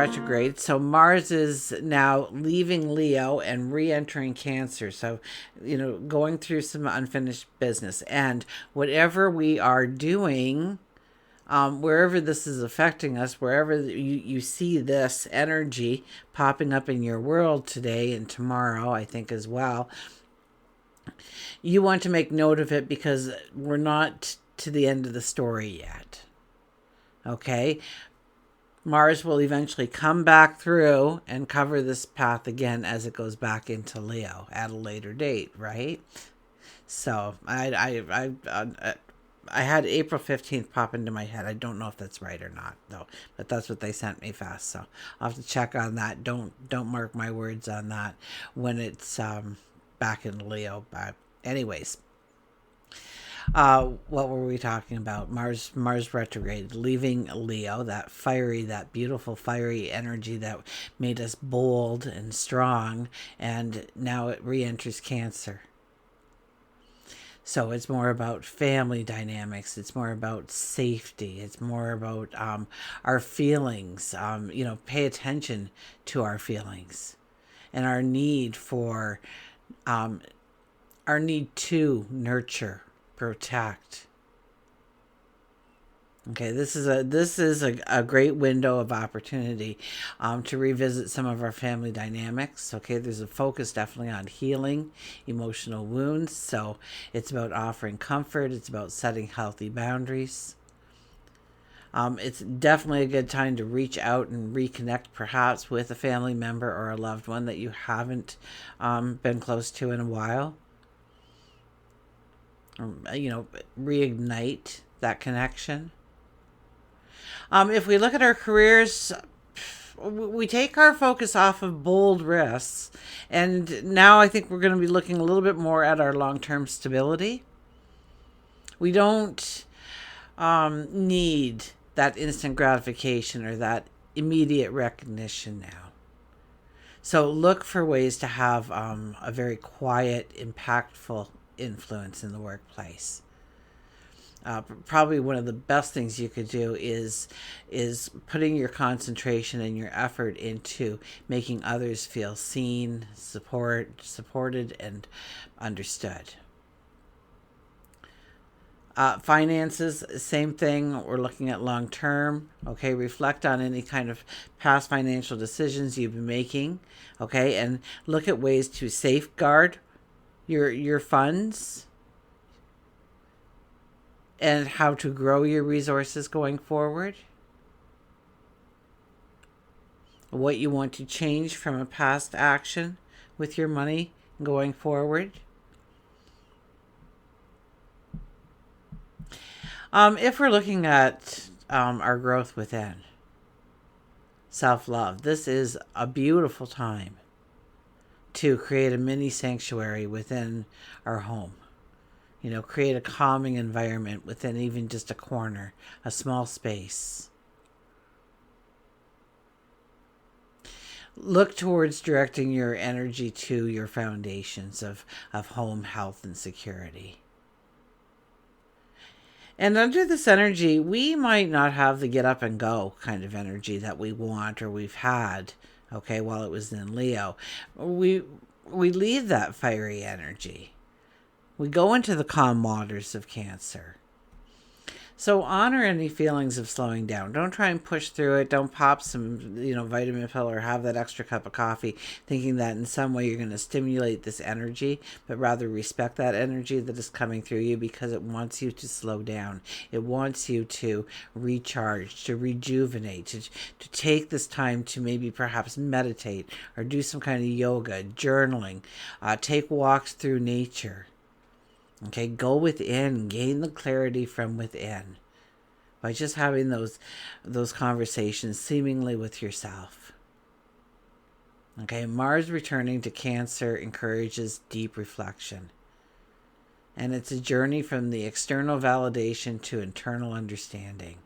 retrograde. So Mars is now leaving Leo and re-entering Cancer. So, going through some unfinished business. And whatever we are doing, wherever this is affecting us, wherever you see this energy popping up in your world today and tomorrow, I think as well, you want to make note of it because we're not to the end of the story yet. Okay? Mars will eventually come back through and cover this path again as it goes back into Leo at a later date, right? So I had April 15th pop into my head. I don't know if that's right or not, though, but that's what they sent me fast. So I'll have to check on that. Don't mark my words on that when it's back in Leo. But anyways, what were we talking about? Mars retrograde, leaving Leo, that beautiful fiery energy that made us bold and strong, and now it re-enters Cancer. So it's more about family dynamics. It's more about safety. It's more about our feelings. Pay attention to our feelings and our need to nurture, protect. Okay, this is a great window of opportunity to revisit some of our family dynamics. Okay, there's a focus definitely on healing emotional wounds. So it's about offering comfort. It's about setting healthy boundaries. It's definitely a good time to reach out and reconnect perhaps with a family member or a loved one that you haven't been close to in a while. Reignite that connection. If we look at our careers, we take our focus off of bold risks, and now I think we're going to be looking a little bit more at our long-term stability. We don't need that instant gratification or that immediate recognition now. So look for ways to have a very quiet, impactful influence in the workplace. Probably one of the best things you could do is putting your concentration and your effort into making others feel seen, supported, and understood. Finances, same thing. We're looking at long term. Okay, reflect on any kind of past financial decisions you've been making. Okay, and look at ways to safeguard your funds and how to grow your resources going forward. What you want to change from a past action with your money going forward. If we're looking at our growth within, self-love, this is a beautiful time to create a mini sanctuary within our home. Create a calming environment within even just a corner, a small space. Look towards directing your energy to your foundations of home, health, and security. And under this energy, we might not have the get up and go kind of energy that we want or we've had, okay, while it was in Leo. We leave that fiery energy. We go into the calm waters of Cancer. So honor any feelings of slowing down. Don't try and push through it. Don't pop some, vitamin pill or have that extra cup of coffee thinking that in some way you're going to stimulate this energy, but rather respect that energy that is coming through you because it wants you to slow down. It wants you to recharge, to rejuvenate, to take this time to maybe perhaps meditate or do some kind of yoga, journaling, take walks through nature. Okay, go within, gain the clarity from within by just having those conversations seemingly with yourself. Okay, Mars returning to Cancer encourages deep reflection. And it's a journey from the external validation to internal understanding.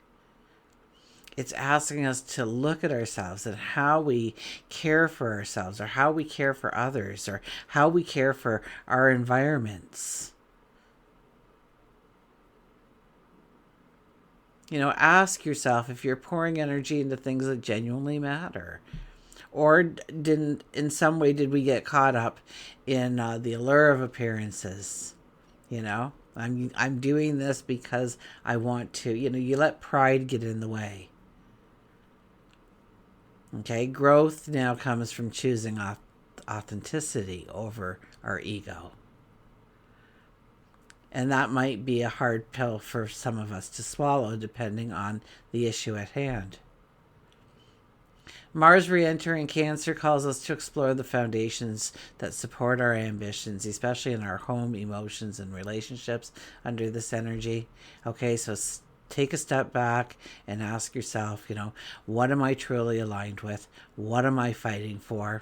It's asking us to look at ourselves and how we care for ourselves or how we care for others or how we care for our environments. Ask yourself if you're pouring energy into things that genuinely matter. Or didn't, in some way, did we get caught up in the allure of appearances? I'm doing this because I want to. You let pride get in the way. Okay, growth now comes from choosing authenticity over our ego. And that might be a hard pill for some of us to swallow, depending on the issue at hand. Mars re-entering Cancer calls us to explore the foundations that support our ambitions, especially in our home, emotions, and relationships under this energy. Okay, so take a step back and ask yourself, what am I truly aligned with? What am I fighting for?